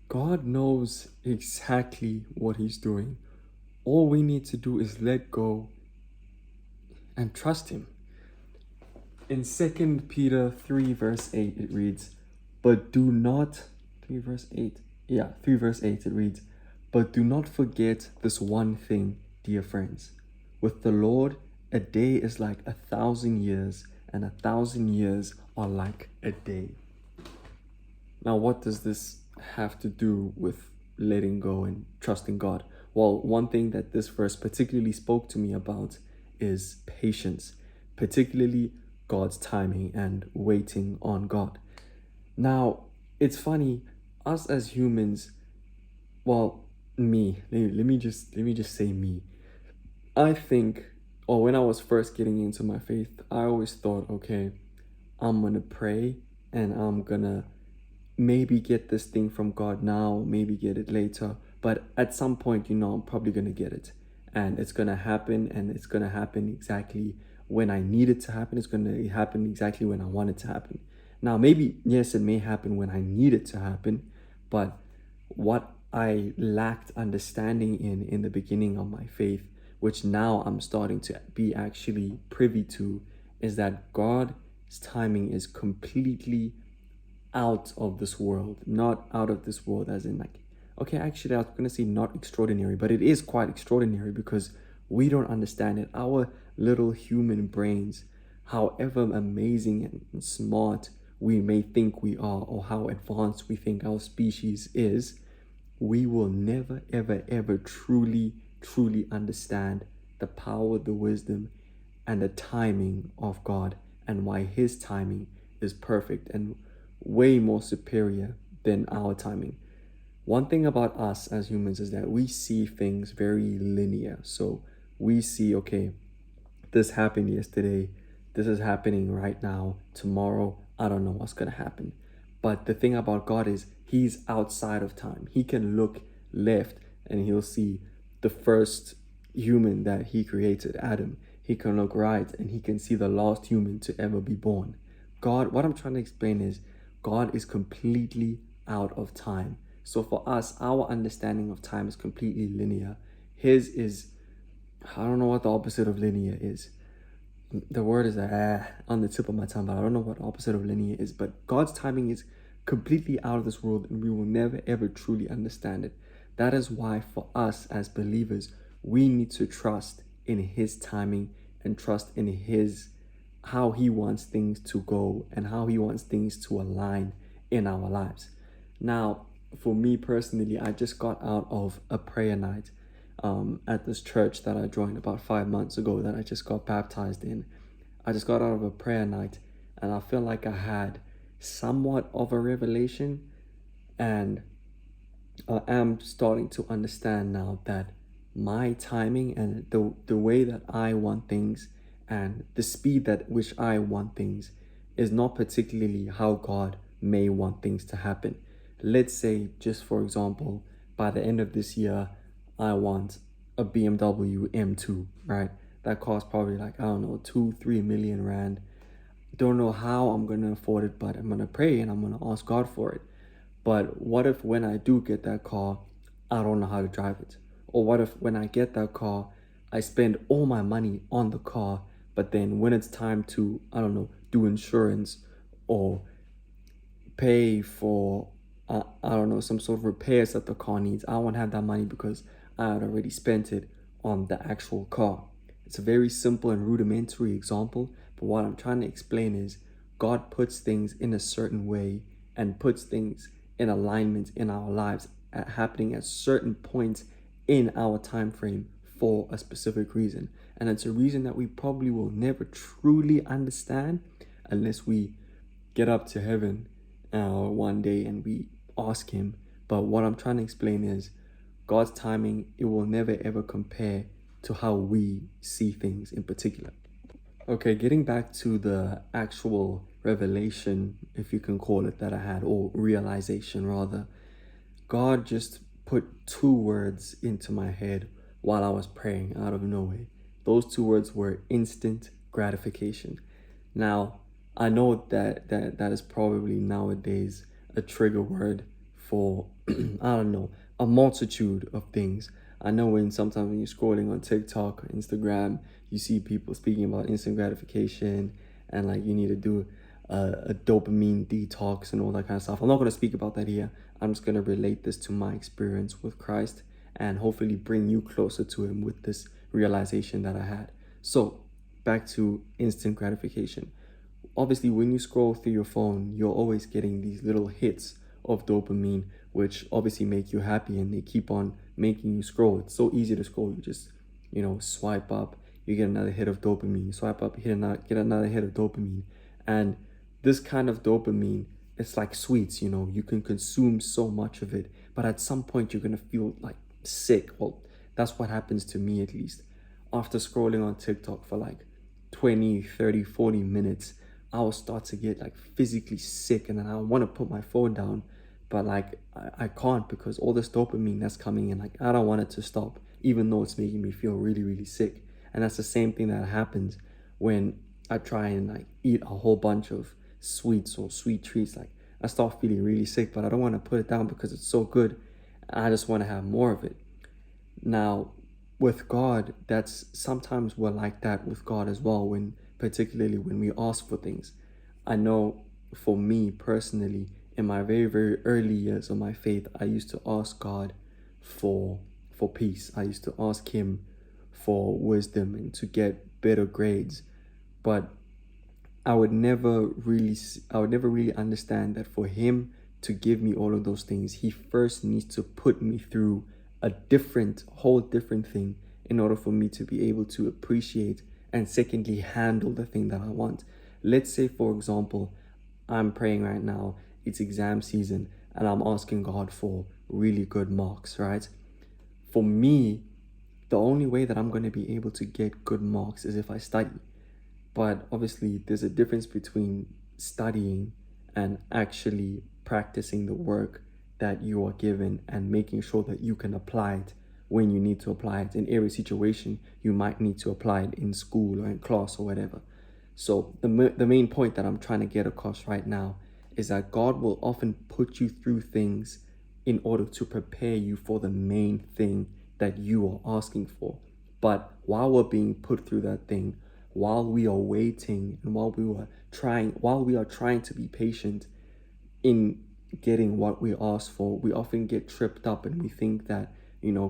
God knows exactly what He's doing. All we need to do is let go and trust Him. In 2 Peter 3 verse 8 it reads, but do not 3 verse 8. Yeah, 3 verse 8 it reads, but do not forget this one thing, dear friends. With the Lord, a day is like 1,000 years, and 1,000 years are like a day. Now, what does this have to do with letting go and trusting God? Well, one thing that this verse particularly spoke to me about is patience, particularly God's timing and waiting on God. Now, it's funny, us as humans, well, let me just say me. I think, or when I was first getting into my faith, I always thought, okay, I'm gonna pray and I'm gonna maybe get this thing from God now, maybe get it later. But at some point, I'm probably going to get it. And it's going to happen, and it's going to happen exactly when I need it to happen. It's going to happen exactly when I want it to happen. Now, maybe, yes, it may happen when I need it to happen. But what I lacked understanding in the beginning of my faith, which now I'm starting to be actually privy to, is that God's timing is completely out of this world. Not out of this world as in like, okay, actually I was gonna say not extraordinary, but it is quite extraordinary because we don't understand it. Our little human brains, however amazing and smart we may think we are, or how advanced we think our species is, we will never ever ever truly understand the power, the wisdom, and the timing of God, and why His timing is perfect and way more superior than our timing. One thing about us as humans is that we see things very linear. So we see, okay, this happened yesterday, this is happening right now, tomorrow, I don't know what's going to happen. But the thing about God is He's outside of time. He can look left and He'll see the first human that He created, Adam. He can look right and He can see the last human to ever be born. God, what I'm trying to explain is God is completely out of time. So for us, our understanding of time is completely linear. His is, I don't know what the opposite of linear is. The word is on the tip of my tongue, but I don't know what the opposite of linear is. But God's timing is completely out of this world, and we will never ever truly understand it. That is why for us as believers, we need to trust in His timing and trust in His how He wants things to go and how He wants things to align in our lives. Now, for me personally, I just got out of a prayer night at this church that I joined about 5 months ago that I just got baptized in. I just got out of a prayer night and I feel like I had somewhat of a revelation, and I am starting to understand now that my timing and the way that I want things and the speed at which I want things is not particularly how God may want things to happen. Let's say, just for example, by the end of this year, I want a BMW M2, right? That costs probably like, I don't know, 2-3 million rand. Don't know how I'm gonna afford it, but I'm gonna pray and I'm gonna ask God for it. But what if when I do get that car, I don't know how to drive it? Or what if when I get that car, I spend all my money on the car, but then when it's time to, I don't know, do insurance or pay for, I don't know, some sort of repairs that the car needs, I won't have that money because I had already spent it on the actual car. It's a very simple and rudimentary example, but what I'm trying to explain is God puts things in a certain way and puts things in alignment in our lives happening at certain points in our time frame for a specific reason. And it's a reason that we probably will never truly understand unless we get up to heaven one day and we ask Him. But what I'm trying to explain is God's timing, it will never ever compare to how we see things in particular. Okay, getting back to the actual revelation, if you can call it that, I had, or realization rather. God just put two words into my head while I was praying out of nowhere. Those two words were instant gratification. Now, I know that is probably nowadays a trigger word for I don't know, a multitude of things. I know when sometimes when you're scrolling on TikTok or Instagram, you see people speaking about instant gratification and like you need to do a dopamine detox and all that kind of stuff. I'm not going to speak about that here. I'm just going to relate this to my experience with Christ and hopefully bring you closer to Him with this realization that I had. So, back to instant gratification. Obviously, when you scroll through your phone, you're always getting these little hits of dopamine, which obviously make you happy and they keep on making you scroll. It's so easy to scroll. You just, swipe up, you get another hit of dopamine, swipe up, get another hit of dopamine. And this kind of dopamine, it's like sweets, you can consume so much of it, but at some point you're going to feel like sick. Well, that's what happens to me at least. After scrolling on TikTok for like 20, 30, 40 minutes, I will start to get like physically sick and then I want to put my phone down, but like I can't because all this dopamine that's coming in, like I don't want it to stop, even though it's making me feel really, really sick. And that's the same thing that happens when I try and like eat a whole bunch of sweets or sweet treats. Like I start feeling really sick, but I don't want to put it down because it's so good. I just want to have more of it. Now, with God, that's sometimes we're like that with God as well, when particularly when we ask for things. I know for me personally, in my very, very early years of my faith, I used to ask God for for peace. I used to ask Him for wisdom and to get better grades. But I would never really understand that for Him to give me all of those things, He first needs to put me through a whole different thing in order for me to be able to appreciate and secondly handle the thing that I want. Let's say, for example, I'm praying right now, it's exam season, and I'm asking God for really good marks, right? For me, the only way that I'm going to be able to get good marks is if I study. But obviously, there's a difference between studying and actually practicing the work that you are given and making sure that you can apply it when you need to apply it. In every situation, you might need to apply it in school or in class or whatever. So, the main point that I'm trying to get across right now is that God will often put you through things in order to prepare you for the main thing that you are asking for. But while we're being put through that thing, while we are waiting and while we are trying to be patient in getting what we ask for, we often get tripped up and we think that,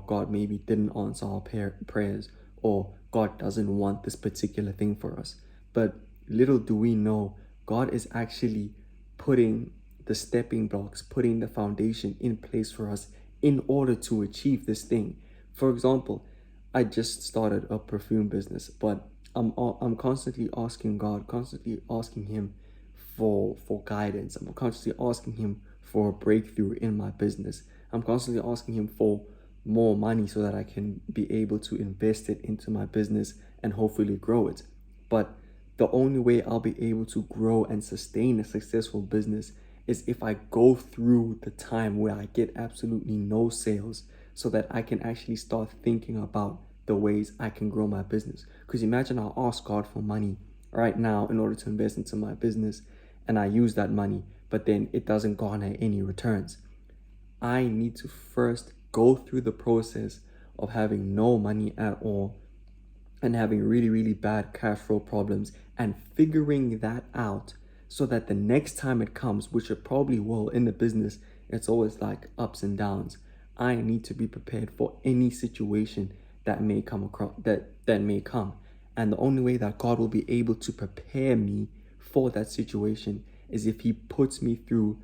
God maybe didn't answer our prayers or God doesn't want this particular thing for us. But little do we know, God is actually putting the stepping blocks, putting the foundation in place for us in order to achieve this thing. For example, I just started a perfume business, but I'm constantly asking God, constantly asking Him for guidance. I'm constantly asking Him for a breakthrough in my business. I'm constantly asking Him for more money so that I can be able to invest it into my business and hopefully grow it. But the only way I'll be able to grow and sustain a successful business is if I go through the time where I get absolutely no sales so that I can actually start thinking about the ways I can grow my business. Because imagine I ask God for money right now in order to invest into my business and I use that money, but then it doesn't garner any returns. I need to first go through the process of having no money at all and having really, really bad cash flow problems and figuring that out so that the next time it comes, which it probably will in the business, it's always like ups and downs. I need to be prepared for any situation that may come across that may come. And the only way that God will be able to prepare me for that situation is if He puts me through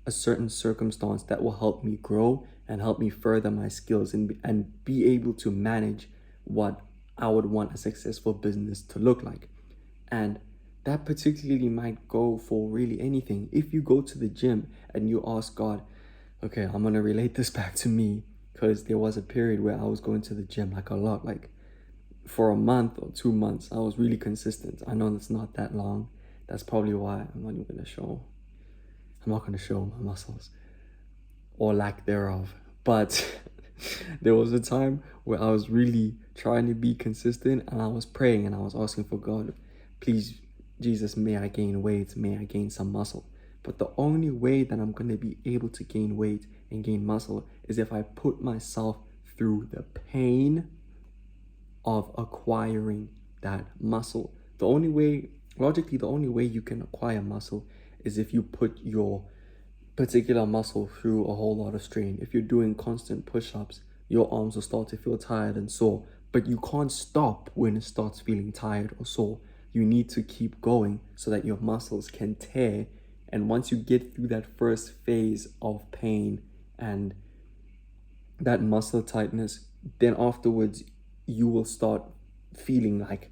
a certain circumstance that will help me grow and help me further my skills and be able to manage what I would want a successful business to look like. And that particularly might go for really anything. If you go to the gym and you ask God, okay, I'm going to relate this back to me because there was a period where I was going to the gym like a lot, like for a month or 2 months. I was really consistent. I know that's not that long. That's probably why I'm not going to show my muscles or lack thereof. But there was a time where I was really trying to be consistent and I was praying and I was asking for God, please, Jesus, may I gain weight, may I gain some muscle. But the only way that I'm going to be able to gain weight and gain muscle is if I put myself through the pain of acquiring that muscle. The only way, logically, the only way you can acquire muscle is if you put your particular muscle through a whole lot of strain. If you're doing constant push-ups, your arms will start to feel tired and sore, but you can't stop when it starts feeling tired or sore. You need to keep going so that your muscles can tear. And once you get through that first phase of pain and that muscle tightness, then afterwards you will start feeling like,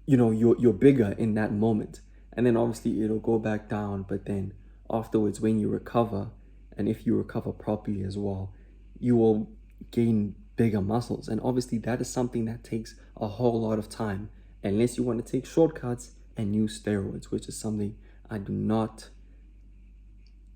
you're bigger in that moment. And then obviously it'll go back down, but then afterwards, when you recover, and if you recover properly as well, you will gain bigger muscles. And obviously that is something that takes a whole lot of time, unless you want to take shortcuts and use steroids, which is something I do not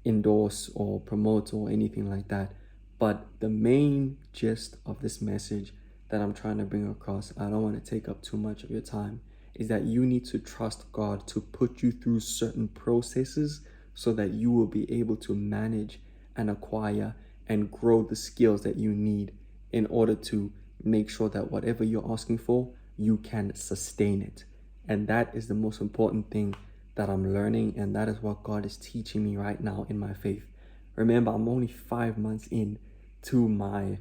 endorse or promote or anything like that. But the main gist of this message that I'm trying to bring across, I don't want to take up too much of your time, is that you need to trust God to put you through certain processes so that you will be able to manage and acquire and grow the skills that you need in order to make sure that whatever you're asking for, you can sustain it. And that is the most important thing that I'm learning, and that is what God is teaching me right now in my faith. Remember, I'm only 5 months in to my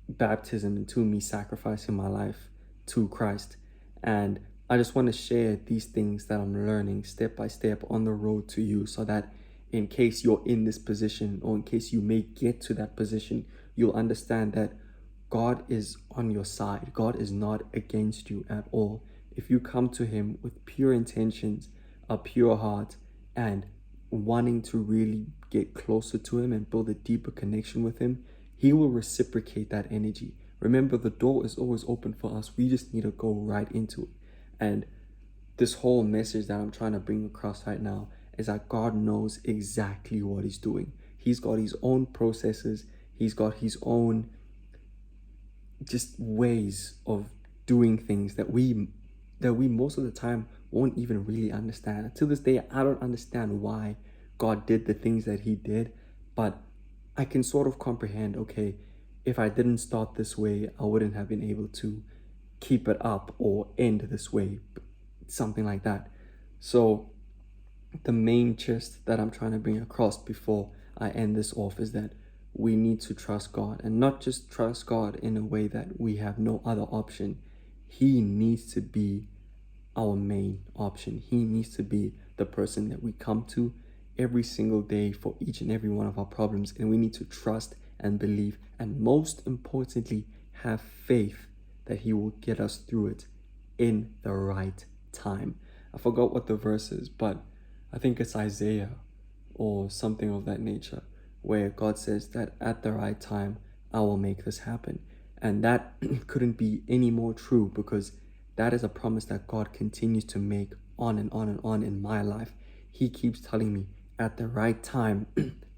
baptism and to me sacrificing my life to Christ. And I just want to share these things that I'm learning step by step on the road to you, so that in case you're in this position, or in case you may get to that position, you'll understand that God is on your side. God is not against you at all. If you come to Him with pure intentions, a pure heart, and wanting to really get closer to Him and build a deeper connection with Him, He will reciprocate that energy. Remember, the door is always open for us. We just need to go right into it. And this whole message that I'm trying to bring across right now is that God knows exactly what He's doing. He's got His own processes. He's got His own just ways of doing things that we most of the time won't even really understand. To this day, I don't understand why God did the things that He did, but I can sort of comprehend, okay, if I didn't start this way, I wouldn't have been able to keep it up or end this way, something like that. So the main gist that I'm trying to bring across before I end this off is that we need to trust God, and not just trust God in a way that we have no other option. He needs to be our main option. He needs to be the person that we come to every single day for each and every one of our problems. And we need to trust and believe, and most importantly, have faith that He will get us through it in the right time. I forgot what the verse is, but I think it's Isaiah or something of that nature, where God says that at the right time, I will make this happen. And that couldn't be any more true, because that is a promise that God continues to make on and on and on in my life. He keeps telling me, at the right time,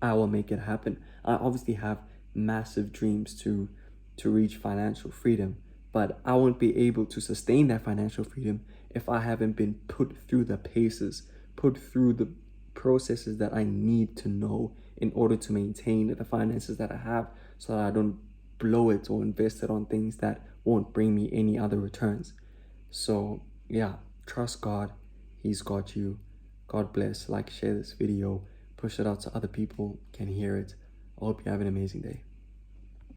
I will make it happen. I obviously have massive dreams to reach financial freedom, but I won't be able to sustain that financial freedom if I haven't been put through the paces, put through the processes that I need to know in order to maintain the finances that I have, so that I don't blow it or invest it on things that won't bring me any other returns. So yeah, trust God. He's got you. God bless. Like, share this video, push it out so other people can hear it. I hope you have an amazing day.